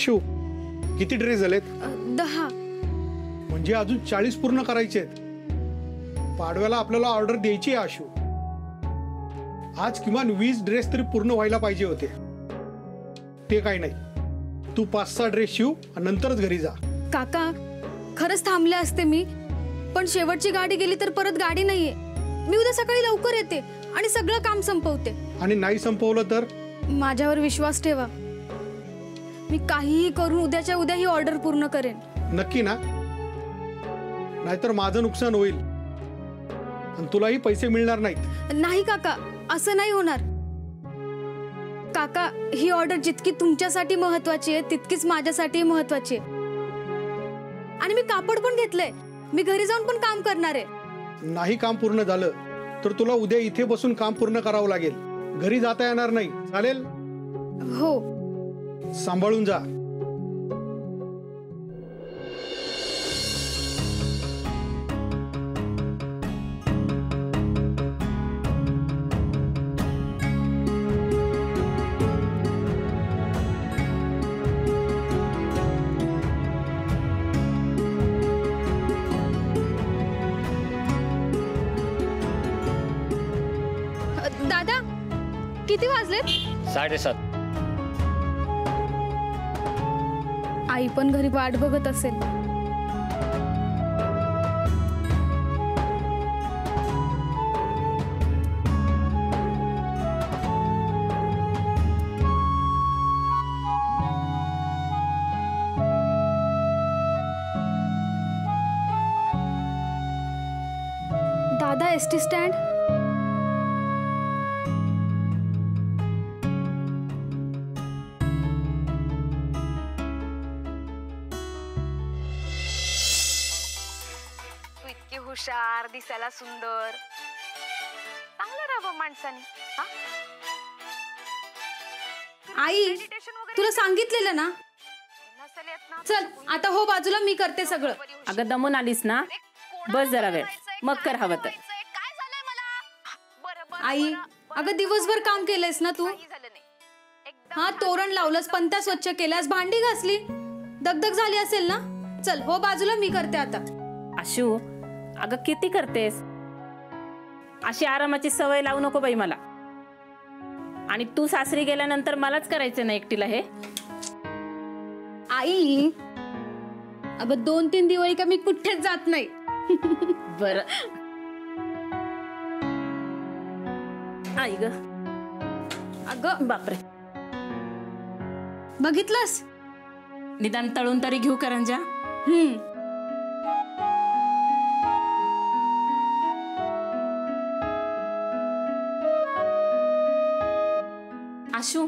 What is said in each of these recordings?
आशू, किती ड्रेस झालेत? 10. म्हणजे अजून 40 पूर्ण करायचे आहेत. पाडव्याला आपल्याला ऑर्डर द्यायची आहे आशू. आज किमान 20 ड्रेस तरी पूर्ण व्हायला पाहिजे होते. ते काही नाही, तू 5-6 ड्रेस शिव आणि नंतरच घरी जा. काका, खरंच थांबले असते मी, पण शेवटची गाडी गेली तर परत गाडी नाहीये. मी उद्या सकाळी लवकर येते आणि सगळं काम संपवते. आणि नाही संपवलं तर? माझ्यावर विश्वास ठेवा, मी काहीही करून उद्याच्या उद्या ही ऑर्डर पूर्ण करेन. नक्की ना? नाहीतर माझं नुकसान होईल आणि तुलाही पैसे मिळणार नाहीत. नाही काका, असं नाही होणार. काका, ही ऑर्डर जितकी तुमच्यासाठी महत्वाची आहे तितकीच माझ्यासाठी महत्वाची आहे. आणि मी कापड पण घेतलंय, मी घरी जाऊन पण काम करणार आहे. नाही काम पूर्ण झालं तर तुला उद्या इथे बसून काम पूर्ण करावं लागेल. घरी जाता येणार नाही. चालेल? हो. सांभाळून जा. दादा, किती वाजलेत? 7:30. आई पण घरी वाट बघत असेल. दादा, एसटी स्टँड. हुशार, दिसायला सुंदर, चांगलं राहावं माणसाने. आई, तुला सांगितलेलं ना. चल आता हो बाजूला, मी करते सगळं. अगं दमून आलीस ना, बस जरा वेळ, मग कर हवं तर. आई, अगं दिवसभर काम केलंयस ना तू. हा, तोरण लावलंस, पंत्या स्वच्छ केल्यास, भांडी घासली, दगदग झाली असेल ना. चल हो बाजूला, मी करते आता. आशू, अगं किती करतेस? अशी आरामाची सवय लावू नको बाई मला. आणि तू सासरी गेल्यानंतर मलाच करायचं ना एकटीला हे. आई, अगं 2-3 दिवाळी का मी कुठेच जात नाही. बर. आई ग, अगं बापरे, बघितलंस? निदान तळून तरी घेऊ करंजा. आशू,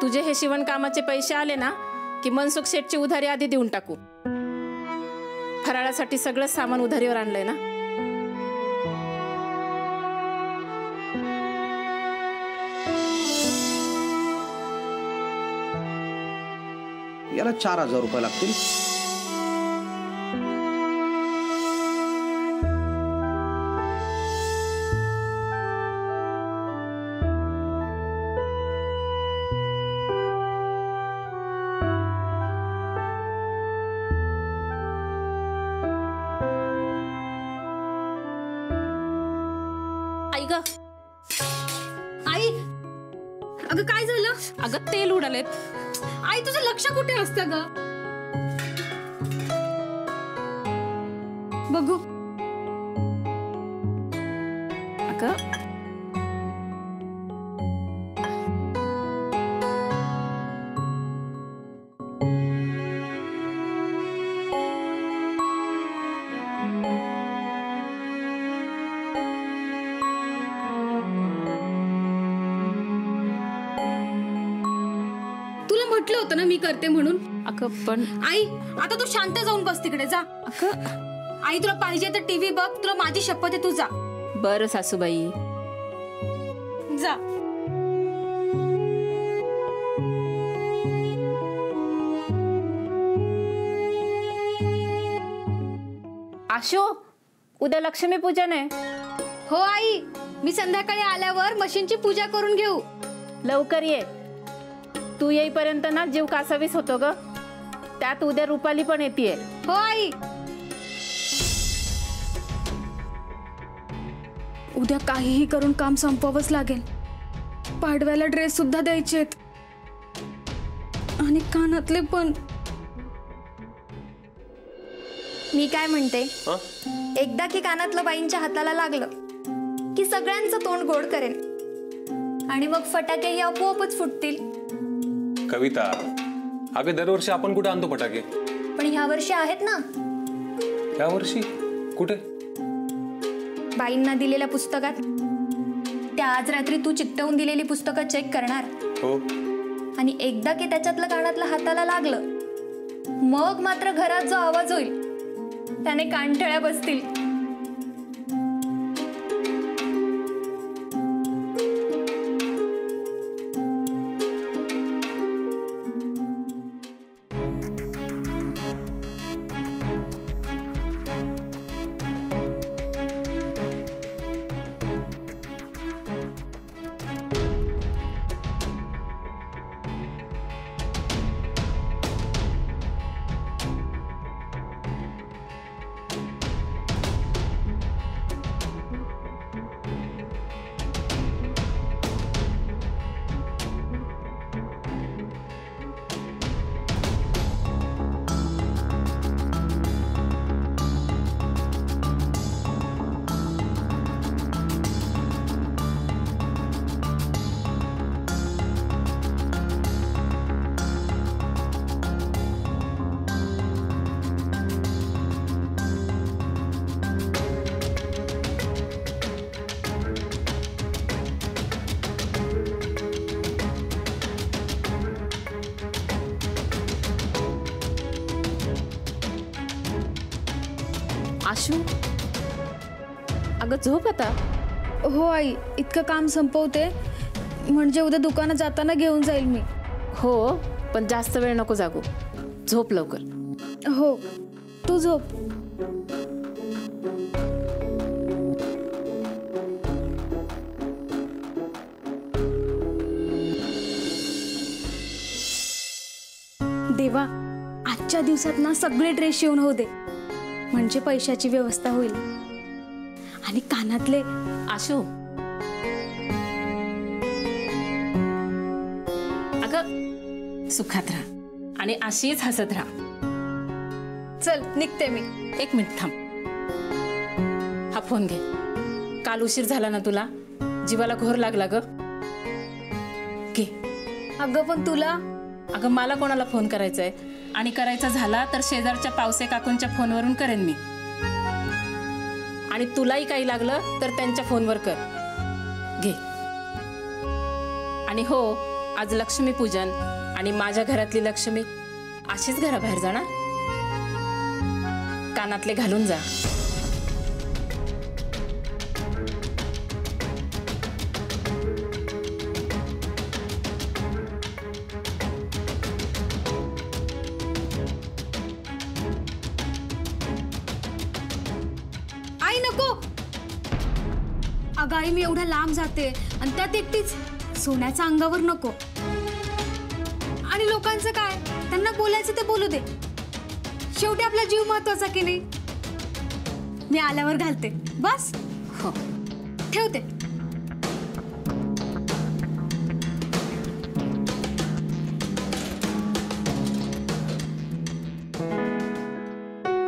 तुझे हे शिवण कामाचे पैसे आले ना की मनसुख शेठची उधारी आधी देऊन टाकू. फराळासाठी सगळं सामान उधारीवर आणलंय ना. याला 4,000 रुपये लागतील. आई ग, आई, अगं काय झालं? अगं तेल उडालेत. आई, तुझं लक्ष कुठे असतं ग? बघू. अगं म्हटलं होतं ना मी करते म्हणून. अगं पण आई, आता तू शांत जाऊन बस तिकडे जा. अगं आई, तुला पाहिजे तर टीव्ही बघ, तुला माझी शपथ आहे, तू जा. बरं सासूबाई, जा. आशू, उद्या लक्ष्मी पूजन आहे. हो आई, मी संध्याकाळी आल्यावर मशीनची पूजा करून घेऊ. लवकर ये. तू येईपर्यंत ना जीव कासावीस होतो ग. त्यात उद्या रुपाली पण येतेय. हो आई. उद्या काहीही करून काम संपवावंच लागेल. पाडव्याला ड्रेस सुद्धा द्यायचेत आणि कानातले पण. मी काय म्हणते, एकदा की कानातलं बाईंच्या हाताला लागलं की सगळ्यांचं तोंड गोड करेन आणि मग फटाकेही आपोआपच फुटतील. कविता, अगं दरवर्षी आपण कुठे आणतो फटाके? पण ह्या वर्षी आहेत ना. या वर्षी कुठे? बाईंना दिलेल्या पुस्तकात. त्या आज रात्री तू चिकटवून दिलेली पुस्तकं चेक करणार. हो. आणि एकदा की त्याच्यातलं कानातलं हाताला लागलं, मग मात्र घरात जो आवाज होईल त्याने कानठळ्या बसतील. आशू, अगं झोप आता. हो आई, इतकं काम संपवते म्हणजे उद्या दुकानात जाताना घेऊन जाईल मी. हो, पण जास्त वेळ नको जागू. झोप लवकर. हो, तू झोप. देवा, आजच्या दिवसात ना सगळे ड्रेस शिवून होऊ दे, म्हणजे पैशाची व्यवस्था होईल. आणि कानातले. आशू, अगं सुखात राहा आणि अशीच हसत राहा. चल निघते मी. एक मिनिट थांब. हा फोन घे. काल उशीर झाला ना तुला, जीवाला घोर लागला ग. घे. अगं पण तुला. अगं मला कोणाला फोन करायचा आहे, आणि करायचा झाला तर शेजारच्या पावसे काकूंच्या फोनवरून करेन मी. आणि तुलाही काही लागलं तर त्यांच्या फोनवर कर. घे. आणि हो, आज लक्ष्मी पूजन आणि माझ्या घरातली लक्ष्मी अशीच घराबाहेर जाणार. कानातले घालून जा. आई नको. अगं आई, मी एवढ्या लांब जाते आणि त्यात एकटीच. सोन्याच्या अंगावर नको. आणि लोकांचं काय, त्यांना बोलायचं ते बोलू दे. शेवटी आपला जीव महत्वाचा की नाही. मी आल्यावर घालते बस. हो, ठेवते.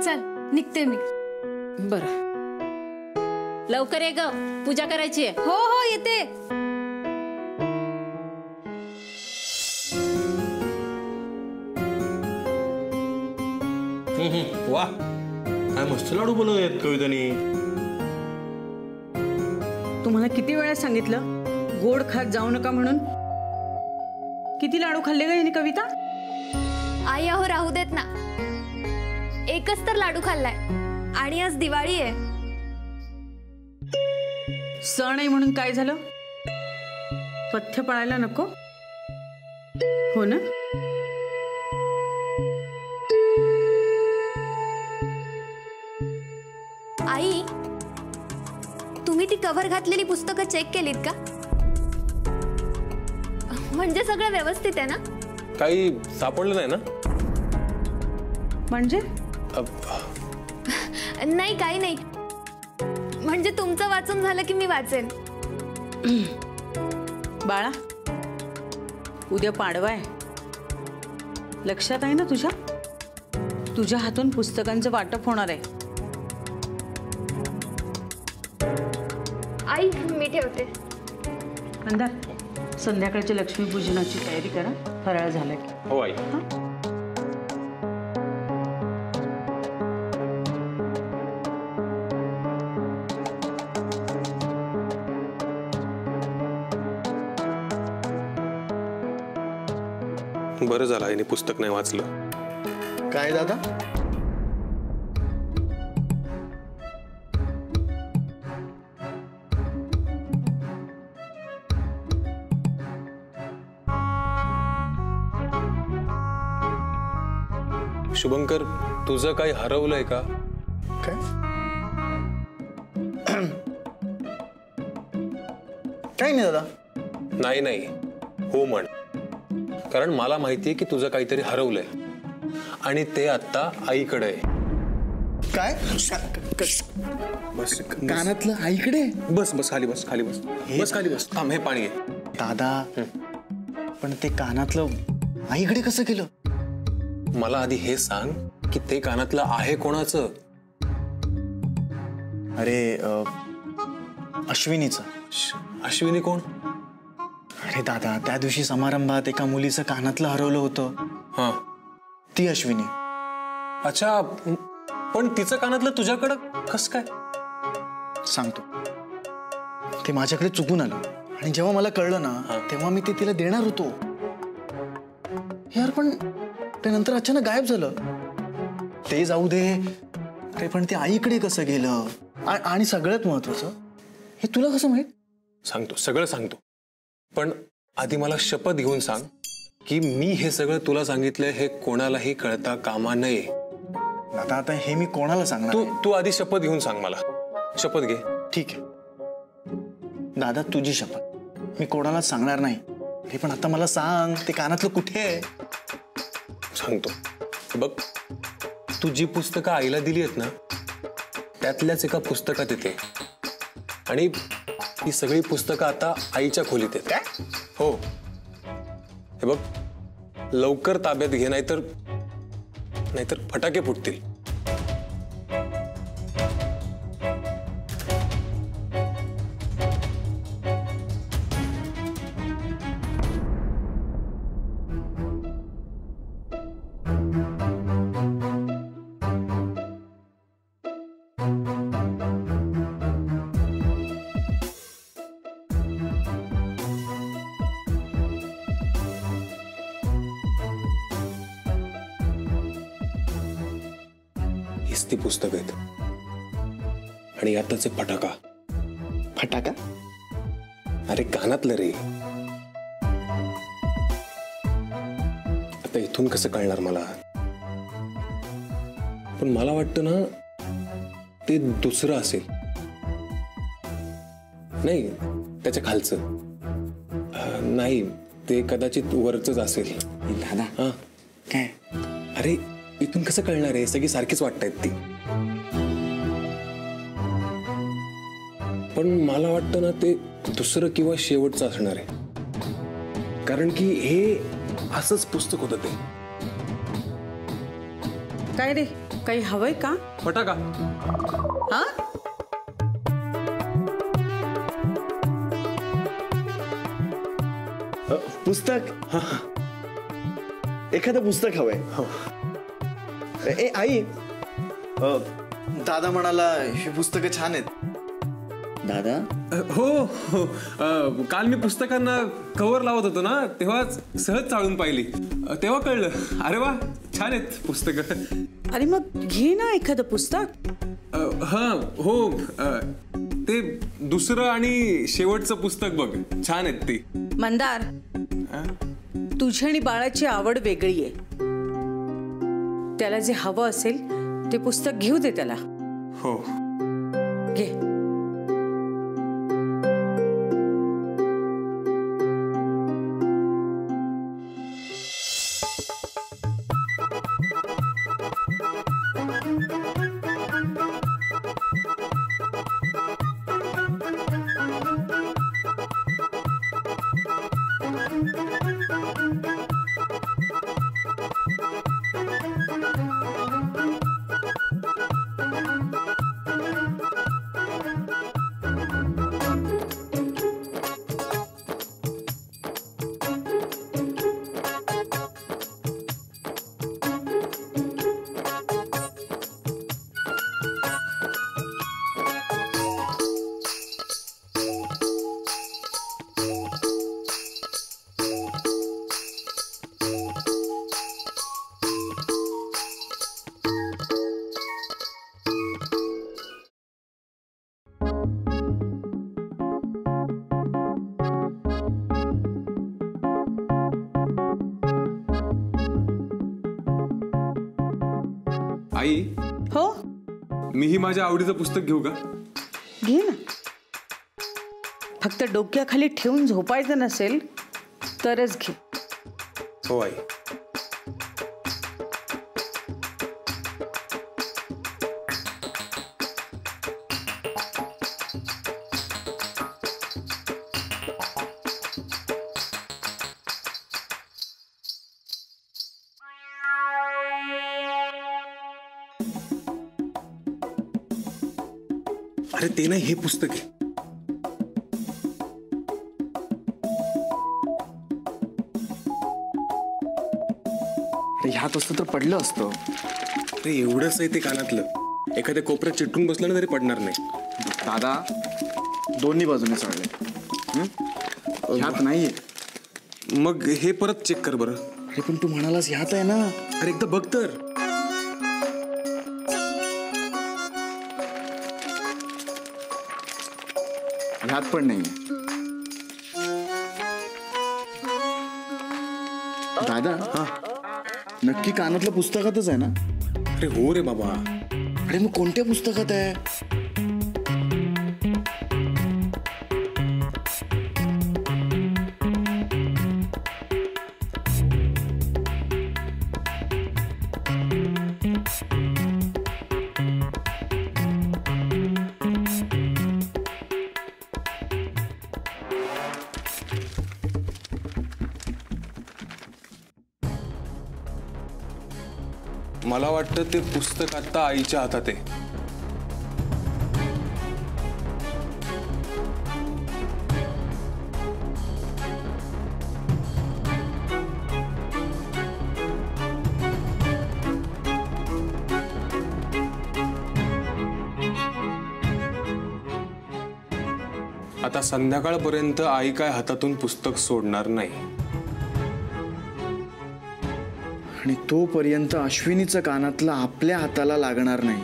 चल निघते मी. बरं, लवकर ये ग, पूजा करायची आहे. हो हो येते. वा, काय मस्त लाडू बनवलेत कवितानी. तुम्हाला किती वेळा सांगितलं गोड खात जाऊ नका म्हणून. किती लाडू खाल्ले ग यांनी कविता. आई अहो राहू देत ना. एकच तर लाडू खाल्लाय आणि आज दिवाळी आहे. सण आहे म्हणून काय झालं, पथ्य पाळायला नको. हो ना. आई, तुम्ही ती कव्हर घातलेली पुस्तकं चेक केलीत का? म्हणजे सगळं व्यवस्थित आहे ना. काही सापडलं नाही ना? म्हणजे नाही काही नाही, म्हणजे तुमचं वाचून झालं की मी वाचेन. बाळा, उद्या पाडवा आहे, लक्षात आहे ना तुझ्या? तुझ्या हातून पुस्तकांचं वाटप होणार आहे. आई मी ठेवते. अंदार, संध्याकाळच्या लक्ष्मीपूजनाची तयारी करा, फराळ झाला की. हो आई. बरं झालं आईने पुस्तक नाही वाचलं. काय दादा? शुभंकर, तुझं काही हरवलंय का? काय काही नाही दादा. नाही नाही, हो म्हण. कारण मला माहितीये की तुझं काहीतरी हरवलंय आणि ते आता आईकडे आहे. काय? बस कानातलं आईकडे? बस बस खाली बस, खाली बस, बस खाली बस. थांब, हे पाणी घे. दादा, पण ते कानातलं आईकडे कसं केलं? मला आधी हे सांग की ते कानातलं आहे कोणाचं? अरे अश्विनीचं. अश्विनी कोण? अरे दादा, त्या दिवशी समारंभात एका मुलीचं कानातलं हरवलं होतं. हा, ती अश्विनी. अच्छा, पण तिचं कानातलं तुझ्याकडं कस काय? सांगतो. ते माझ्याकडे चुकून आलं आणि जेव्हा मला कळलं ना, तेव्हा मी ते तिला देणार होतो. यार, पण ते नंतर अचानक गायब झालं. ते जाऊ दे, ते पण ते आईकडे कसं गेलं? आणि सगळ्यात महत्वाचं, हे तुला कसं माहित? सांगतो, सगळं सांगतो. पण आधी मला शपथ घेऊन सांग की मी हे सगळं तुला सांगितलंय हे कोणालाही कळता कामा नये. दादा, आता हे मी कोणाला सांगणार? तू आधी शपथ घेऊन सांग मला. शपथ घे. ठीक आहे दादा, तुझी शपथ. मी कोणालाच सांगणार नाही. हे पण आता मला सांग, ते कानातलं कुठे आहे? सांगतो. बघ, तू जी पुस्तकं आईला दिली आहेत ना, त्यातल्याच एका पुस्तकात येते आणि ही सगळी पुस्तकं आता आईच्या खोलीत आहेत. काय? हो. हे बघ, लवकर ताब्यात घे, नाहीतर फटाके फुटतील. हीच ती पुस्तक आहेत आणि यातच एक फटाका. फटाका? अरे कानातलं रे. आता इथून कसं कळणार मला? पण मला वाटतं ना, ते दुसरं असेल. नाही, त्याच्या खालचं नाही, ते कदाचित वरचंच असेल. दादा, हा काय? अरे इथून कसं कळणार आहे? सगळी सारखीच वाटतायत ती. पण मला वाटतं ना, ते दुसरं किंवा शेवटचं असणार आहे. कारण की हे असंच पुस्तक होतं ते. काय रे, काही हवंय का? फटाका. हा, पुस्तक? एखादं पुस्तक हवंय. हो. ए आई, दादा म्हणाला ही पुस्तकं छान आहेत. दादा, हो हो, काल मी पुस्तकांना कव्हर लावत होतो ना, तेव्हा सहज चाळून पाहिली, तेव्हा कळलं. अरे वा, छान आहेत पुस्तकं. अरे मग घे ना एखादं पुस्तक. हा हो, ते दुसरं आणि शेवटचं पुस्तक बघ, छान आहेत ती. मंदार, तुझी आणि बाळाची आवड वेगळी आहे. त्याला जे हवं असेल ते पुस्तक घेऊ दे त्याला. हो, घे. आई, हो मीही माझ्या आवडीचं पुस्तक घेऊ का? घे ना. फक्त डोक्याखाली ठेवून झोपायचं नसेल तरच घे. हो आई. अरे ते नाही, हे पुस्तक आहे. ह्यात असतं तर पडलं असतं. अरे एवढंच आहे ते कानातलं. एखाद्या कोपऱ्यात चिटकून बसलं ना तरी पडणार नाही. दादा दोन्ही बाजूने चालले. ह्यात नाहीये. मग हे परत चेक कर बरं. अरे पण तू म्हणालास ह्यात आहे ना. अरे एकदा बघ तर. ह्यात पण नाही. दादा हा, नक्की कानातलं पुस्तकातच आहे ना? अरे हो रे बाबा. अरे मग कोणत्या पुस्तकात आहे? मला वाटतं ते पुस्तक आता आईच्या हातात आहे. आता संध्याकाळपर्यंत आई काय हातातून पुस्तक सोडणार नाही. आणि तोपर्यंत अश्विनीचं कानातलं आपल्या हाताला लागणार नाही.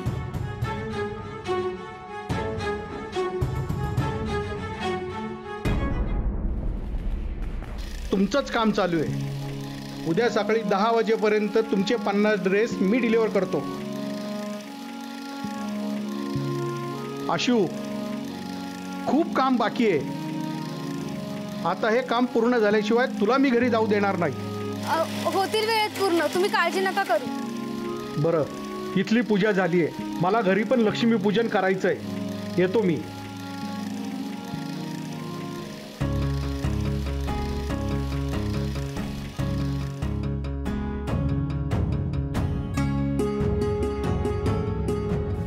तुमचंच काम चालू आहे. उद्या सकाळी 10 वाजेपर्यंत तुमचे 50 ड्रेस मी डिलिव्हर करतो. आशू, खूप काम बाकी आहे. आता हे काम पूर्ण झाल्याशिवाय तुला मी घरी जाऊ देणार नाही. होतील वेळेत पूर्ण, तुम्ही काळजी नका करू. बरं, इथली पूजा झाली आहे. मला घरी पण लक्ष्मीपूजन करायचंय. येतो मी.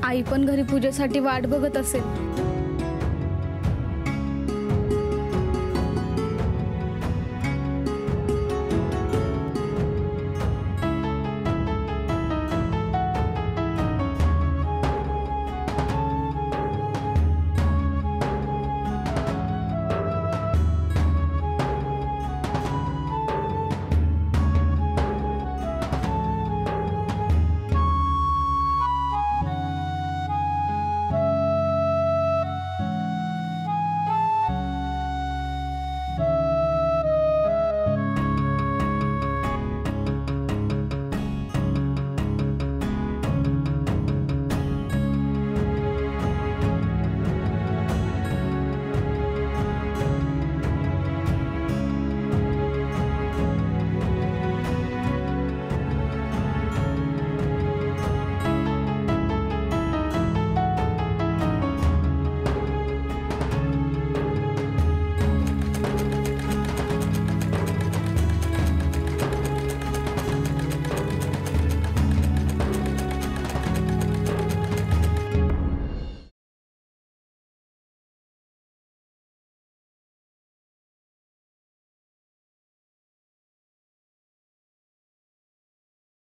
आई पण घरी पूजेसाठी वाट बघत असेल.